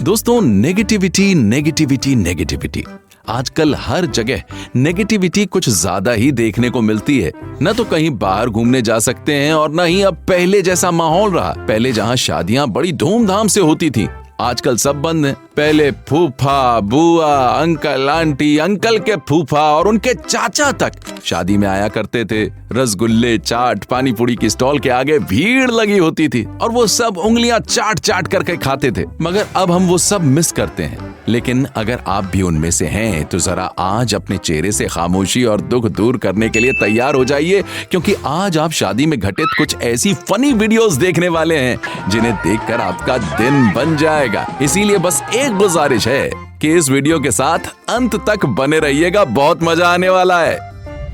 दोस्तों, negativity negativity negativity, आजकल हर जगह नेगेटिविटी कुछ ज्यादा ही देखने को मिलती है। न तो कहीं बाहर घूमने जा सकते हैं और न ही अब पहले जैसा माहौल रहा। पहले जहां शादियां बड़ी धूमधाम से होती थी, आजकल सब बंद है। पहले फूफा, बुआ, अंकल, आंटी, अंकल के फूफा और उनके चाचा तक शादी में आया करते थे। रसगुल्ले, चाट, पानी पूरी की स्टॉल के आगे भीड़ लगी होती थी और वो सब उंगलियां चाट चाट करके खाते थे। मगर अब हम वो सब मिस करते हैं। लेकिन अगर आप भी उनमें से हैं तो जरा आज अपने चेहरे से खामोशी और दुख दूर करने के लिए तैयार हो जाइए, क्योंकि आज आप शादी में घटित कुछ ऐसी फनी वीडियोस देखने वाले हैं जिन्हें देखकर आपका दिन बन जाएगा। इसीलिए बस एक गुजारिश है कि इस वीडियो के साथ अंत तक बने रहिएगा, बहुत मजा आने वाला है।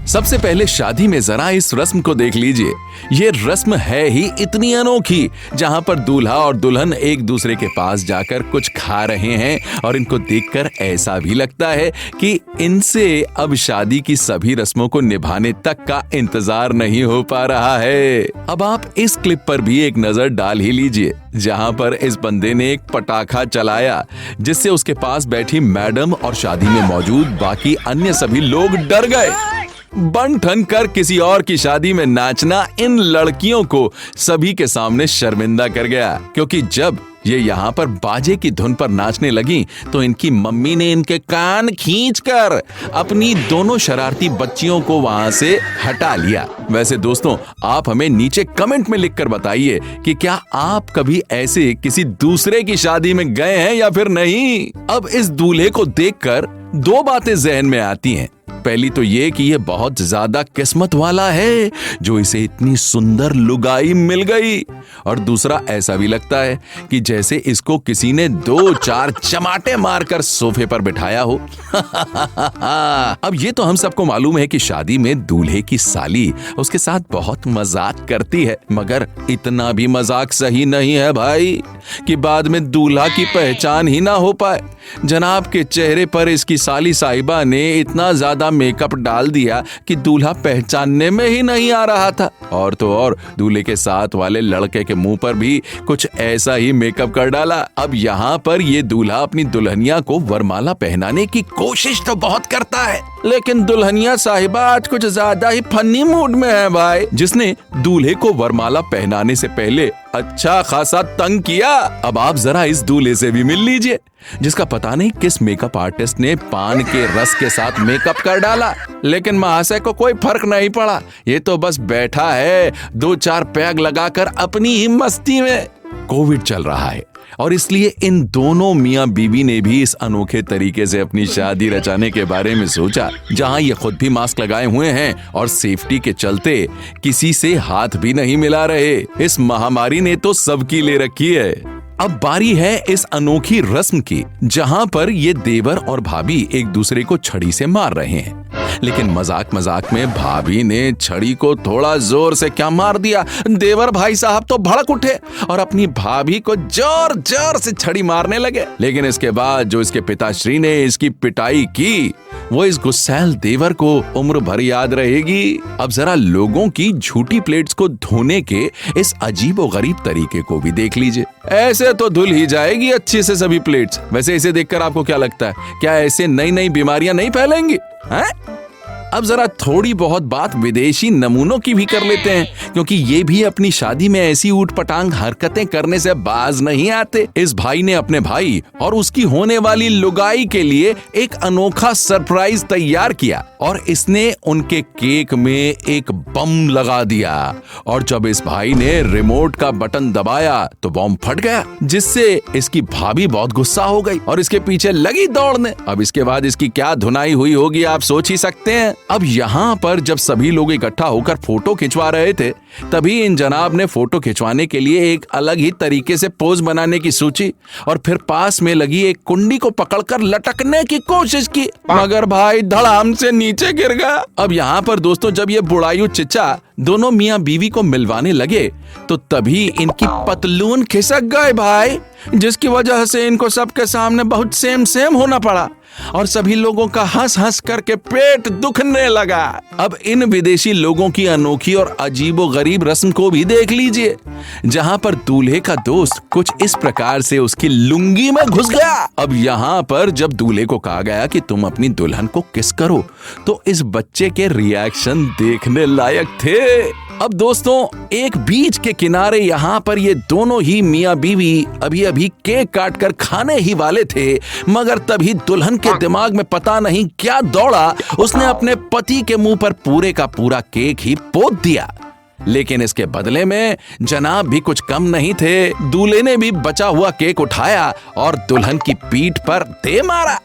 सबसे पहले शादी में जरा इस रस्म को देख लीजिए। ये रस्म है ही इतनी अनोखी, जहां पर दूल्हा और दुल्हन एक दूसरे के पास जाकर कुछ खा रहे हैं और इनको देखकर ऐसा भी लगता है कि इनसे अब शादी की सभी रस्मों को निभाने तक का इंतजार नहीं हो पा रहा है। अब आप इस क्लिप पर भी एक नजर डाल ही लीजिए, जहां पर इस बंदे ने एक पटाखा चलाया जिससे उसके पास बैठी मैडम और शादी में मौजूद बाकी अन्य सभी लोग डर गए। बन ठन कर किसी और की शादी में नाचना इन लड़कियों को सभी के सामने शर्मिंदा कर गया, क्योंकि जब ये यहाँ पर बाजे की धुन पर नाचने लगी तो इनकी मम्मी ने इनके कान खींचकर अपनी दोनों शरारती बच्चियों को वहां से हटा लिया। वैसे दोस्तों, आप हमें नीचे कमेंट में लिखकर बताइए कि क्या आप कभी ऐसे किसी दूसरे की शादी में गए हैं या फिर नहीं। अब इस दूल्हे को देखकर दो बातें जहन में आती हैं। पहली तो ये कि ये बहुत ज्यादा किस्मत वाला है जो इसे इतनी सुंदर लुगाई मिल गई, और दूसरा ऐसा भी लगता है कि जैसे इसको किसी ने 2-4 चमाटे मारकर सोफे पर बिठाया हो। अब ये तो हम सबको मालूम है कि शादी में दूल्हे की साली उसके साथ बहुत मजाक करती है, मगर इतना भी मजाक सही नहीं है भाई कि बाद में दूल्हा की पहचान ही ना हो पाए। जनाब के चेहरे पर इसकी साली साहिबा ने इतना ज्यादा मेकअप डाल दिया कि दूल्हा पहचानने में ही नहीं आ रहा था। और तो और दूल्हे के साथ वाले लड़के के मुंह पर भी कुछ ऐसा ही मेकअप कर डाला। अब यहाँ पर ये दूल्हा अपनी दुल्हनिया को वरमाला पहनाने की कोशिश तो बहुत करता है, लेकिन दुल्हनिया साहिबा आज कुछ ज्यादा ही फनी मूड में है भाई, जिसने दूल्हे को वरमाला पहनाने से पहले अच्छा खासा तंग किया। अब आप जरा इस दूल्हे से भी मिल लीजिए, जिसका पता नहीं किस मेकअप आर्टिस्ट ने पान के रस के साथ मेकअप कर डाला, लेकिन महाशय को कोई फर्क नहीं पड़ा। ये तो बस बैठा है 2-4 पैग लगाकर अपनी ही मस्ती में। कोविड चल रहा है और इसलिए इन दोनों मियां बीवी ने भी इस अनोखे तरीके से अपनी शादी रचाने के बारे में सोचा, जहां ये खुद भी मास्क लगाए हुए हैं और सेफ्टी के चलते किसी से हाथ भी नहीं मिला रहे। इस महामारी ने तो सबकी ले रखी है। अब बारी है इस अनोखी रस्म की, जहां पर ये देवर और भाभी एक दूसरे को छड़ी से मार रहे हैं, लेकिन मजाक मजाक में भाभी ने छड़ी को थोड़ा जोर से क्या मार दिया। देवर भाई साहब तो भड़क उठे और अपनी भाभी को जोर जोर से छड़ी मारने लगे, लेकिन इसके बाद जो इसके पिताश्री ने इसकी पिटाई की वो इस गुस्सैल देवर को उम्र भर याद रहेगी। अब जरा लोगों की झूठी प्लेट्स को धोने के इस अजीबोगरीब तरीके को भी देख लीजिए। ऐसे तो धुल ही जाएगी अच्छे से सभी प्लेट्स। वैसे इसे देखकर आपको क्या लगता है, क्या ऐसे नई नई बीमारियां नहीं फैलेंगी हैं? अब जरा थोड़ी बहुत बात विदेशी नमूनों की भी कर लेते हैं, क्योंकि ये भी अपनी शादी में ऐसी ऊटपटांग हरकतें करने से बाज नहीं आते। इस भाई ने अपने भाई और उसकी होने वाली लुगाई के लिए एक अनोखा सरप्राइज तैयार किया और इसने उनके केक में एक बम लगा दिया, और जब इस भाई ने रिमोट का बटन दबाया तो बम फट गया, जिससे इसकी भाभी बहुत गुस्सा हो गई और इसके पीछे लगी दौड़ने। अब इसके बाद इसकी क्या धुनाई हुई होगी आप सोच ही सकते हैं। अब यहाँ पर जब सभी लोग इकट्ठा होकर फोटो खिंचवा रहे थे, तभी इन जनाब ने फोटो खिंचवाने के लिए एक अलग ही तरीके से पोज बनाने की सोची और फिर पास में लगी एक कुंडी को पकड़कर लटकने की कोशिश की, मगर भाई धड़ाम से नीचे गिर गया। अब यहाँ पर दोस्तों, जब ये बुढ़ायु चिच्चा दोनों मियाँ बीवी को मिलवाने लगे तो तभी इनकी पतलून खिसक गए भाई, जिसकी वजह से इनको सबके सामने बहुत सेम होना पड़ा। और सभी लोगों का हंस हंस करके पेट दुखने लगा। अब इन विदेशी लोगों की अनोखी और अजीबोगरीब रस्म को भी देख लीजिए, जहां पर दूल्हे का दोस्त कुछ इस प्रकार से उसकी लुंगी में घुस गया। अब यहाँ पर जब दूल्हे को कहा गया कि तुम अपनी दुल्हन को किस करो, तो इस बच्चे के रिएक्शन देखने लायक थे। अब दोस्तों, एक बीच के किनारे यहाँ पर ये दोनों ही मियाँ बीवी अभी अभी केक काट कर खाने ही वाले थे, मगर तभी दुल्हन के दिमाग में पता नहीं क्या दौड़ा, उसने अपने पति के मुंह पर पूरे का पूरा केक ही पोत दिया। लेकिन इसके बदले में जनाब भी कुछ कम नहीं थे। दूल्हे ने भी बचा हुआ केक उठाया और दुल्हन की पीठ पर दे मारा।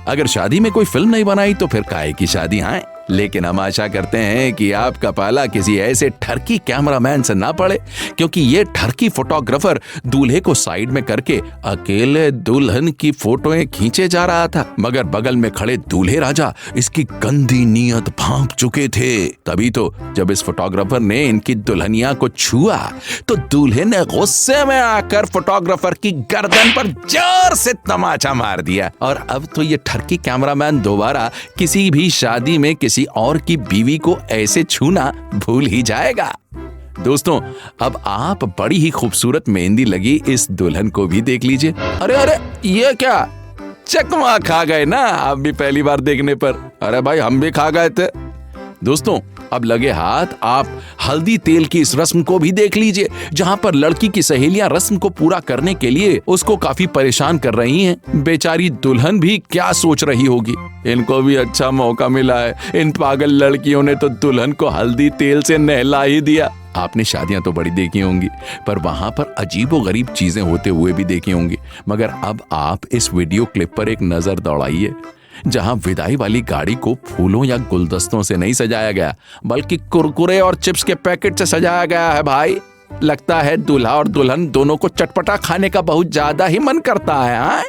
अगर शादी में कोई फिल्म नहीं बनाई तो फिर काहे की शादी है। लेकिन हम आशा करते हैं कि आपका पाला किसी ऐसे ठरकी कैमरामैन से ना पड़े, क्योंकि ये ठरकी फोटोग्राफर दूल्हे को साइड में करके अकेले दुल्हन की फोटोएं खींचे जा रहा था, मगर बगल में खड़े दूल्हे राजा इसकी गंदी नीयत भांप चुके थे। तभी तो जब इस फोटोग्राफर ने इनकी दुल्हनिया को छुआ तो दूल्हे ने गुस्से में आकर फोटोग्राफर की गर्दन पर जोर से तमाचा मार दिया। और अब तो ये ठरकी कैमरामैन दोबारा किसी भी शादी में किसी और की बीवी को ऐसे छूना भूल ही जाएगा। दोस्तों, अब आप बड़ी ही खूबसूरत मेहंदी लगी इस दुल्हन को भी देख लीजिए। अरे अरे, ये क्या चकमा खा गए ना आप भी पहली बार देखने पर। अरे भाई, हम भी खा गए थे। दोस्तों, अब लगे हाथ आप हल्दी तेल की इस रस्म को भी देख लीजिए, जहां पर लड़की की सहेलियां रस्म को पूरा करने के लिए उसको काफी परेशान कर रही हैं। बेचारी दुल्हन भी क्या सोच रही होगी, इनको भी अच्छा मौका मिला है, इन पागल लड़कियों ने तो दुल्हन को हल्दी तेल से नहला ही दिया। आपने शादियां तो बड़ी देखी होंगी, पर वहां पर अजीबोगरीब चीजें होते हुए भी देखी होंगी, मगर अब आप इस वीडियो क्लिप पर एक नजर दौड़ाइए, जहां विदाई वाली गाड़ी को फूलों या गुलदस्तों से नहीं सजाया गया, बल्कि कुरकुरे और चिप्स के पैकेट से सजाया गया है। भाई, लगता है दूल्हा और दुल्हन दोनों को चटपटा खाने का बहुत ज्यादा ही मन करता है। हाँ?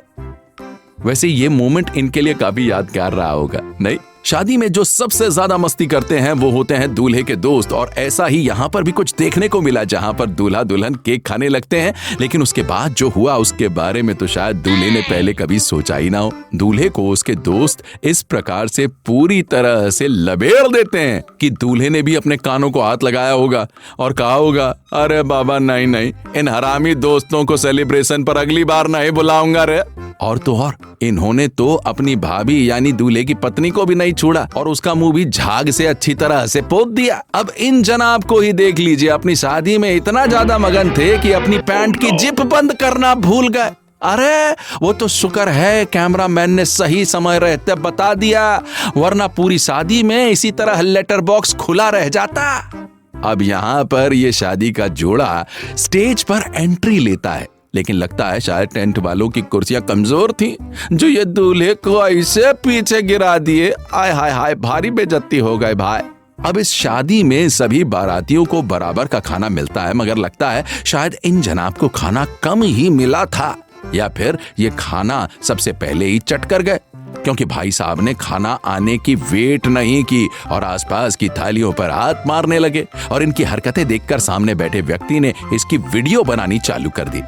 वैसे ये मोमेंट इनके लिए काफी यादगार रहा होगा, नहीं? शादी में जो सबसे ज्यादा मस्ती करते हैं वो होते हैं दूल्हे के दोस्त, और ऐसा ही यहाँ पर भी कुछ देखने को मिला, जहाँ पर दूल्हा दुल्हन केक खाने लगते हैं, लेकिन उसके बाद जो हुआ उसके बारे में तो शायद दूल्हे ने पहले कभी सोचा ही ना हो। दूल्हे को उसके दोस्त इस प्रकार से पूरी तरह से लबेड़ देते हैं कि दूल्हे ने भी अपने कानों को हाथ लगाया होगा और कहा होगा, अरे बाबा नहीं नहीं, इन हरामी दोस्तों को सेलिब्रेशन पर अगली बार नहीं बुलाऊंगा रे। और तो और, इन्होंने तो अपनी भाभी यानी दूल्हे की पत्नी को भी नहीं छोड़ा और उसका मुंह भी झाग से अच्छी तरह से पोत दिया। अब इन जनाब को ही देख लीजिए, अपनी शादी में इतना ज्यादा मगन थे कि अपनी पैंट की जिप बंद करना भूल गए। अरे वो तो शुक्र है कैमरामैन ने सही समय रहते बता दिया, वरना पूरी शादी में इसी तरह लेटर बॉक्स खुला रह जाता। अब यहाँ पर ये शादी का जोड़ा स्टेज पर एंट्री लेता है, लेकिन लगता है शायद टेंट वालों की कुर्सियां कमजोर थीं, जो ये दूल्हे को ऐसे पीछे गिरा दिए। आय हाय हाय, भारी बेइज्जती हो गए भाई। अब इस शादी में सभी बारातियों को बराबर का खाना मिलता है, मगर लगता है शायद इन जनाब को खाना कम ही मिला था, या फिर ये खाना सबसे पहले ही चट कर गए, क्योंकि भाई साहब ने खाना आने की वेट नहीं की और आसपास की थालियों पर हाथ मारने लगे। और इनकी हरकतें देखकर सामने बैठे व्यक्ति ने इसकी वीडियो बनानी चालू कर दी।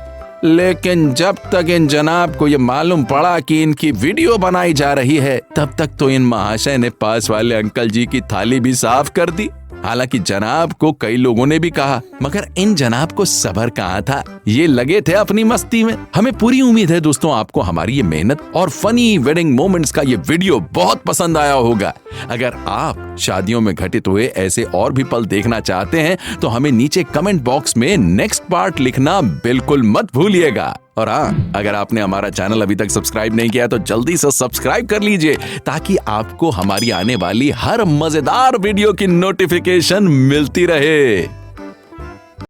लेकिन जब तक इन जनाब को ये मालूम पड़ा कि इनकी वीडियो बनाई जा रही है, तब तक तो इन महाशय ने पास वाले अंकल जी की थाली भी साफ कर दी। हालांकि जनाब को कई लोगों ने भी कहा, मगर इन जनाब को सब्र कहाँ था, ये लगे थे अपनी मस्ती में। हमें पूरी उम्मीद है दोस्तों आपको हमारी ये मेहनत और फनी वेडिंग मोमेंट्स का ये वीडियो बहुत पसंद आया होगा। अगर आप शादियों में घटित हुए ऐसे और भी पल देखना चाहते हैं तो हमें नीचे कमेंट बॉक्स में नेक्स्ट पार्ट लिखना बिल्कुल मत भूलिएगा। और हाँ, अगर आपने हमारा चैनल अभी तक सब्सक्राइब नहीं किया तो जल्दी से सब्सक्राइब कर लीजिए, ताकि आपको हमारी आने वाली हर मजेदार वीडियो की नोटिफिकेशन मिलती रहे।